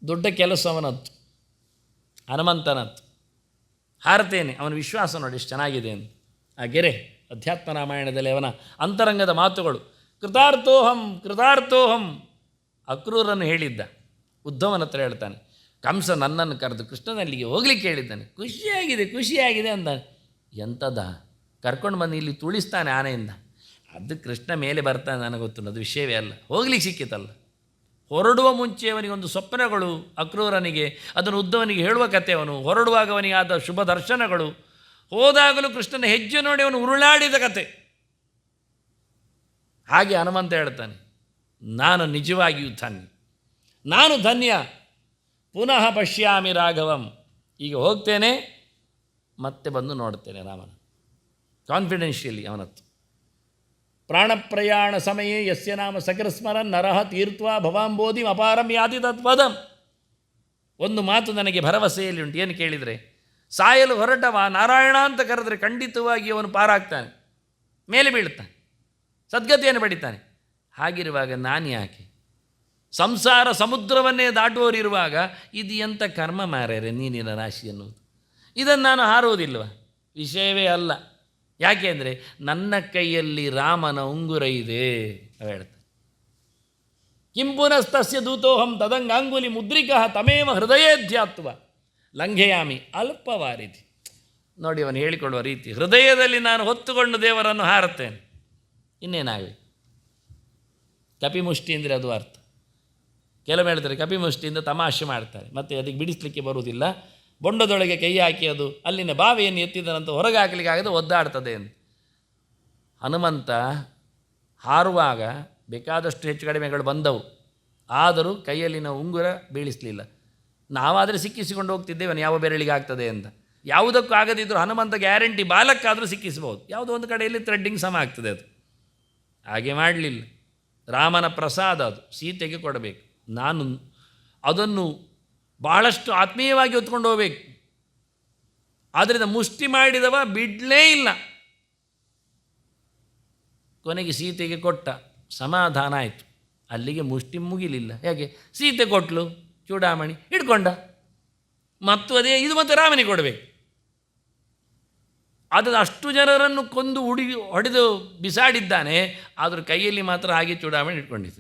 ದೊಡ್ಡ ಕೆಲಸ ಅವನದ್ದು, ಹನುಮಂತನದ್ದು. ಹಾರತೇನೆ, ಅವನ ವಿಶ್ವಾಸ ನೋಡಿ ಎಷ್ಟು ಚೆನ್ನಾಗಿದೆ ಅಂತ. ಆ ಗೆರೆ ಅಧ್ಯಾತ್ಮ ರಾಮಾಯಣದಲ್ಲಿ ಅವನ ಅಂತರಂಗದ ಮಾತುಗಳು. ಕೃತಾರ್ಥೋಹಂ ಕೃತಾರ್ಥೋಹಂ ಅಕ್ರೂರನ್ನು ಹೇಳಿದ್ದ. ಉದ್ಧವನ ಹತ್ರ ಹೇಳ್ತಾನೆ, ಕಂಸ ನನ್ನನ್ನು ಕರೆದು ಕೃಷ್ಣನಲ್ಲಿಗೆ ಹೋಗ್ಲಿಕ್ಕೆ ಹೇಳಿದ್ದಾನೆ, ಖುಷಿಯಾಗಿದೆ ಅಂದಾನೆ. ಎಂಥದ ಕರ್ಕೊಂಡು ಬಂದು ಇಲ್ಲಿ ತುಳಿಸ್ತಾನೆ ಆನೆಯಿಂದ. ಅದು ಕೃಷ್ಣ ಮೇಲೆ ಬರ್ತಾನೆ, ನನಗೆ ಗೊತ್ತು, ಅದು ವಿಷಯವೇ ಅಲ್ಲ. ಹೋಗ್ಲಿಕ್ಕೆ ಸಿಕ್ಕಿತಲ್ಲ. ಹೊರಡುವ ಮುಂಚೆ ಅವನಿಗೊಂದು ಸ್ವಪ್ನಗಳು ಅಕ್ರೂರನಿಗೆ, ಅದನ್ನು ಉದ್ಧವನಿಗೆ ಹೇಳುವ ಕತೆ, ಅವನು ಹೊರಡುವಾಗ ಅವನಿಗೆ ಆದ ಶುಭ ದರ್ಶನಗಳು, ಹೋದಾಗಲೂ ಕೃಷ್ಣನ ಹೆಜ್ಜೆ ನೋಡಿ ಅವನು ಉರುಳಾಡಿದ ಕತೆ. ಹಾಗೆ ಹನುಮಂತ ಹೇಳ್ತಾನೆ, ನಾನು ನಿಜವಾಗಿಯೂ ಧನ್ಯ, ನಾನು ಧನ್ಯ. ಪುನಃ ಪಶ್ಯಾಮಿ ರಾಘವಂ, ಈಗ ಹೋಗ್ತೇನೆ ಮತ್ತೆ ಬಂದು ನೋಡ್ತೇನೆ ರಾಮನ. ಕಾನ್ಫಿಡೆನ್ಷಿಯಲಿ ಅವನತ್ತು. ಪ್ರಾಣಪ್ರಯಾಣ ಸಮಯೇ ಯಸ್ಯ ನಾಮ ಸಕೃಸ್ಮರನ್ ನರಹ ತೀರ್ತ್ವಾ ಭವಾಂಬೋಧಿಂ ಅಪಾರಂ ಯಾತಿ ತತ್ಪದಂ. ಒಂದು ಮಾತು ನನಗೆ ಭರವಸೆಯಲ್ಲಿ ಉಂಟು. ಏನು ಕೇಳಿದರೆ, ಸಾಯಲು ಹೊರಟವ ನಾರಾಯಣ ಅಂತ ಕರೆದರೆ ಖಂಡಿತವಾಗಿ ಅವನು ಪಾರಾಗ್ತಾನೆ, ಮೇಲೆ ಬೀಳ್ತಾನೆ, ಸದ್ಗತಿಯನ್ನು ಪಡಿತಾನೆ. ಹಾಗಿರುವಾಗ ನಾನು ಯಾಕೆ ಸಂಸಾರ ಸಮುದ್ರವನ್ನೇ ದಾಟುವವರಿರುವಾಗ ಇದು ಎಂಥ ಕರ್ಮ ಮಾರ್ಯಾರೆ ನೀನಿನ ರಾಶಿ ಅನ್ನೋದು, ಇದನ್ನು ನಾನು ಹಾರುವುದಿಲ್ವ? ವಿಷಯವೇ ಅಲ್ಲ. ಯಾಕೆ ಅಂದರೆ ನನ್ನ ಕೈಯಲ್ಲಿ ರಾಮನ ಉಂಗುರ ಇದೆ. ಹೇಳ್ತಾರೆ, ಕಿಂಪುನಸ್ತಸ್ಯ ದೂತೋಹಂ ತದಂಗಾಂಗುಲಿ ಮುದ್ರಿಕಃ ತಮೇವ ಹೃದಯೇಧ್ಯಾತ್ವ ಲಂಘೆಯಾಮಿ ಅಲ್ಪವಾರಿಧಿ. ನೋಡಿ ಅವನು ಹೇಳಿಕೊಳ್ಳುವ ರೀತಿ, ಹೃದಯದಲ್ಲಿ ನಾನು ಹೊತ್ತುಕೊಂಡು ದೇವರನ್ನು ಹಾರುತ್ತೇನೆ. ಇನ್ನೇನಾಗಲಿ? ಕಪಿಮುಷ್ಟಿ ಅಂದರೆ ಅದು ಅರ್ಥ. ಕೆಲವು ಹೇಳ್ತಾರೆ ಕಪಿಮುಷ್ಟಿಯಿಂದ ತಮಾಷೆ ಮಾಡ್ತಾರೆ, ಮತ್ತು ಅದಕ್ಕೆ ಬಿಡಿಸಲಿಕ್ಕೆ ಬರುವುದಿಲ್ಲ. ಬೊಂಡದೊಳಗೆ ಕೈ ಹಾಕಿ ಅದು ಅಲ್ಲಿನ ಬಾವಿಯನ್ನು ಎತ್ತಿದನಂತ ಹೊರಗೆ ಹಾಕಲಿಕ್ಕೆ ಆಗದೆ ಒದ್ದಾಡ್ತದೆ ಅಂತ. ಹನುಮಂತ ಹಾರುವಾಗ ಬೇಕಾದಷ್ಟು ಹೆಚ್ಚು ಕಡಿಮೆಗಳು ಬಂದವು, ಆದರೂ ಕೈಯಲ್ಲಿನ ಉಂಗುರ ಬೀಳಿಸಲಿಲ್ಲ. ನಾವಾದರೆ ಸಿಕ್ಕಿಸಿಕೊಂಡು ಹೋಗ್ತಿದ್ದೇವೆ ಯಾವ ಬೆರಳಿಗೆ ಆಗ್ತದೆ ಅಂತ. ಯಾವುದಕ್ಕೂ ಆಗದಿದ್ದರೂ ಹನುಮಂತ ಗ್ಯಾರಂಟಿ ಬಾಲಕ್ಕಾದರೂ ಸಿಕ್ಕಿಸ್ಬೋದು, ಯಾವುದೋ ಒಂದು ಕಡೆಯಲ್ಲಿ ಥ್ರೆಡ್ಡಿಂಗ್ ಸಮ ಆಗ್ತದೆ. ಅದು ಹಾಗೆ ಮಾಡಲಿಲ್ಲ. ರಾಮನ ಪ್ರಸಾದ ಅದು, ಸೀತೆಗೆ ಕೊಡಬೇಕು. ನಾನು ಅದನ್ನು ಬಹಳಷ್ಟು ಆತ್ಮೀಯವಾಗಿ ಹೊತ್ಕೊಂಡು ಹೋಗಬೇಕು. ಆದ್ದರಿಂದ ಮುಷ್ಟಿ ಮಾಡಿದವ ಬಿಡಲೇ ಇಲ್ಲ. ಕೊನೆಗೆ ಸೀತೆಗೆ ಕೊಟ್ಟ, ಸಮಾಧಾನ ಆಯಿತು. ಅಲ್ಲಿಗೆ ಮುಷ್ಟಿ ಮುಗಿಲಿಲ್ಲ. ಹೇಗೆ? ಸೀತೆ ಕೊಟ್ಟಲು, ಚೂಡಾಮಣಿ ಹಿಡ್ಕೊಂಡ, ಮತ್ತು ಅದೇ ಇದು ಮತ್ತೆ ರಾಮನಿಗೆ ಕೊಡಬೇಕು. ಅದು ಅಷ್ಟು ಜನರನ್ನು ಕೊಂದು ಹೊಡೆದು ಬಿಸಾಡಿದ್ದಾನೆ, ಆದರೂ ಕೈಯಲ್ಲಿ ಮಾತ್ರ ಹಾಗೆ ಚೂಡಾಮಣಿ ಇಟ್ಕೊಂಡಿದ್ದ.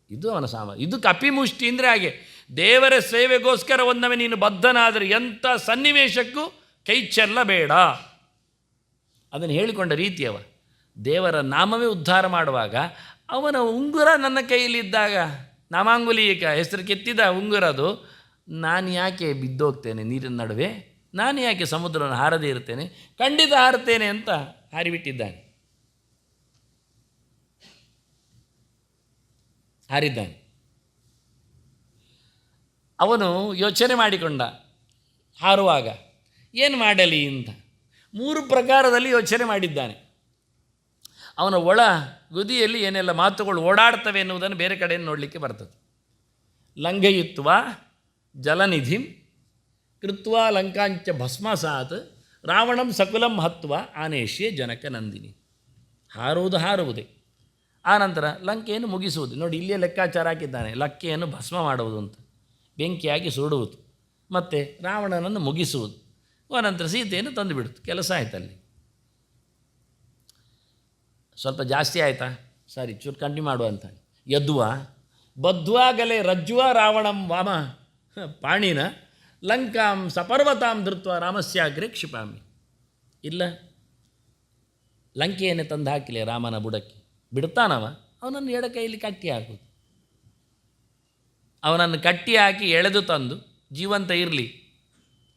ಇದು ಅವನ ಇದು ಕಪಿಮುಷ್ಟಿ ಅಂದರೆ ಹಾಗೆ. ದೇವರ ಸೇವೆಗೋಸ್ಕರ ಒಂದೊಮ್ಮೆ ನೀನು ಬದ್ಧನಾದರೆ ಎಂಥ ಸನ್ನಿವೇಶಕ್ಕೂ ಕೈ ಚೆಲ್ಲಬೇಡ. ಅದನ್ನು ಹೇಳಿಕೊಂಡ ರೀತಿಯವ. ದೇವರ ನಾಮವೇ ಉದ್ಧಾರ ಮಾಡುವಾಗ ಅವನ ಉಂಗುರ ನನ್ನ ಕೈಯಲ್ಲಿದ್ದಾಗ, ನಾಮಾಂಗುಲಿಕ ಹೆಸರು ಕೆತ್ತಿದ ಉಂಗುರದು, ನಾನು ಯಾಕೆ ಬಿದ್ದೋಗ್ತೇನೆ ನೀರಿನ ನಡುವೆ? ನಾನು ಯಾಕೆ ಸಮುದ್ರವನ್ನು ಹಾರದೇ ಇರ್ತೇನೆ? ಖಂಡಿತ ಹಾರುತ್ತೇನೆ ಅಂತ ಹಾರಿಬಿಟ್ಟಿದ್ದಾನೆ, ಹಾರಿದ್ದಾನೆ. ಅವನು ಯೋಚನೆ ಮಾಡಿಕೊಂಡ ಹಾರುವಾಗ ಏನು ಮಾಡಲಿ ಅಂತ. 3 ಪ್ರಕಾರದಲ್ಲಿ ಯೋಚನೆ ಮಾಡಿದ್ದಾನೆ. ಅವನ ಒಳ ಗುದಿಯಲ್ಲಿ ಏನೆಲ್ಲ ಮಾತುಗಳು ಓಡಾಡ್ತವೆ ಎನ್ನುವುದನ್ನು ಬೇರೆ ಕಡೆಯನ್ನು ನೋಡಲಿಕ್ಕೆ ಬರ್ತದೆ. ಲಂಘಯಿತ್ವ ಜಲನಿಧಿಂ ಕೃತ್ವಾ ಲಂಕಾಂಚ ಭಸ್ಮಸಾತ್ ರಾವಣಂ ಸಕುಲಂ ಹತ್ವ ಆನೇಷ್ಯೆ ಜನಕ ನಂದಿನಿ. ಹಾರುವುದೇ. ಆನಂತರ ಲಂಕೆಯನ್ನು ಮುಗಿಸುವುದು. ನೋಡಿ, ಇಲ್ಲೇ ಲೆಕ್ಕಾಚಾರ ಹಾಕಿದ್ದಾನೆ. ಲಂಕೆಯನ್ನು ಭಸ್ಮ ಮಾಡುವುದು ಅಂತ, ಬೆಂಕಿಯಾಗಿ ಸುಡುವುದು, ಮತ್ತು ರಾವಣನನ್ನು ಮುಗಿಸುವುದು. ಅನಂತರ ಸೀತೆಯನ್ನು ತಂದು ಬಿಡುತ್ತೆ. ಕೆಲಸ ಆಯ್ತಲ್ಲಿ. ಸ್ವಲ್ಪ ಜಾಸ್ತಿ ಆಯಿತಾ? ಸರಿ, ಚೂರು ಕಂಟಿನ್ಯೂ ಮಾಡುವ ಅಂತ. ಯದ್ವಾ ಬದ್ವಾಗಲೇ ರಜ್ವಾ ರಾವಣಂ ವಾಮ ಪಾಣಿನ ಲಂಕಾಂ ಸಪರ್ವತಾಂ ಧೃತ್ವ ರಾಮಸ್ಯಾಗ್ರೆ ಕ್ಷಿಪಾಮಿ. ಇಲ್ಲ, ಲಂಕೆಯನ್ನೇ ತಂದು ಹಾಕಿಲ್ಲ ರಾಮನ ಬುಡಕ್ಕೆ. ಬಿಡ್ತಾನವ, ಅವನನ್ನು ಎಡ ಕೈಯಲ್ಲಿ ಕಟ್ಟಿ ಹಾಕೋದು. ಅವನನ್ನು ಕಟ್ಟಿ ಹಾಕಿ ಎಳೆದು ತಂದು ಜೀವಂತ ಇರಲಿ,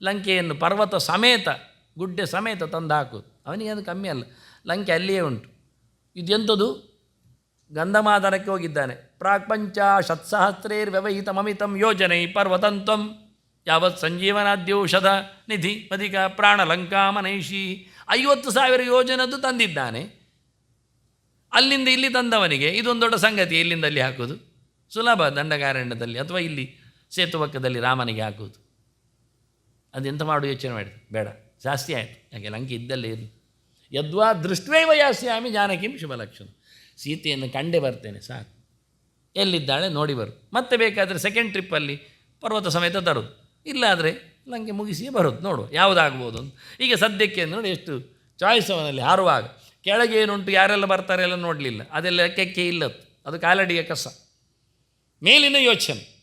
ಲಂಕೆಯನ್ನು ಪರ್ವತ ಸಮೇತ ಗುಡ್ಡೆ ಸಮೇತ ತಂದು ಹಾಕೋದು. ಅವನಿಗೆ ಅದು ಕಮ್ಮಿ ಅಲ್ಲ, ಲಂಕೆ ಅಲ್ಲಿಯೇ ಉಂಟು. ಇದೆಂಥದ್ದು? ಗಂಧಮಾದನಕ್ಕೆ ಹೋಗಿದ್ದಾನೆ. ಪ್ರಾಕ್ಪಂಚ ಷತ್ಸಹಸ್ರೇರ್ ವ್ಯವಹಿತ ಮಮಿತಂ ಯೋಜನೆ ಪರ್ವತಂತ್ವಂ ಯಾವತ್ ಸಂಜೀವನಾದ್ಯೌಷಧ ನಿಧಿ ಮಧಿಕ ಪ್ರಾಣ ಲಂಕಾಮನೈಷಿ. 50,000 ಯೋಜನದ್ದು ತಂದಿದ್ದಾನೆ. ಅಲ್ಲಿಂದ ಇಲ್ಲಿ ತಂದವನಿಗೆ ಇದೊಂದು ದೊಡ್ಡ ಸಂಗತಿ. ಇಲ್ಲಿಂದ ಅಲ್ಲಿ ಹಾಕೋದು ಸುಲಭ, ದಂಡಕಾರಣ್ಯದಲ್ಲಿ ಅಥವಾ ಇಲ್ಲಿ ಸೇತುವಕ್ಕದಲ್ಲಿ ರಾಮನಿಗೆ ಹಾಕೋದು. ಅದೆಂತ ಮಾಡು ಯೋಚನೆ ಮಾಡಿದೆ, ಬೇಡ, ಜಾಸ್ತಿ ಆಯಿತು. ಯಾಕೆ ಲಂಕೆ ಇದ್ದಲ್ಲೇ ಇರಲಿ. ಯದ್ವಾ ದೃಷ್ಟ್ವೈವ ಯಾಸ್ಯಾಮಿ ಜಾನಕಿಂ ಶುಭಲಕ್ಷಣ. ಸೀತೆಯನ್ನು ಕಂಡೇ ಬರ್ತೇನೆ ಸಾಕು. ಎಲ್ಲಿದ್ದಾಳೆ ನೋಡಿ ಬರೋದು. ಮತ್ತೆ ಬೇಕಾದರೆ ಸೆಕೆಂಡ್ ಟ್ರಿಪ್ಪಲ್ಲಿ ಪರ್ವತ ಸಮೇತ ತರೋದು, ಇಲ್ಲಾದರೆ ಲಂಕೆ ಮುಗಿಸಿಯೇ ಬರೋದು, ನೋಡು ಯಾವುದಾಗ್ಬೋದು ಅಂತ. ಈಗ ಸದ್ಯಕ್ಕೆ ನೋಡಿ ಎಷ್ಟು ಚಾಯ್ಸ್ ಅವನಲ್ಲಿ. ಹಾರುವಾಗ ಕೆಳಗೆ ಏನುಂಟು, ಯಾರೆಲ್ಲ ಬರ್ತಾರೆ ಎಲ್ಲ ನೋಡಲಿಲ್ಲ, ಅದೆಲ್ಲ ಲೆಕ್ಕಕ್ಕೆ ಇಲ್ಲತ್ತು, ಅದು ಕಾಲಡಿಯ ಕಸ. ಮೇಲಿನ ಯೋಚನೆ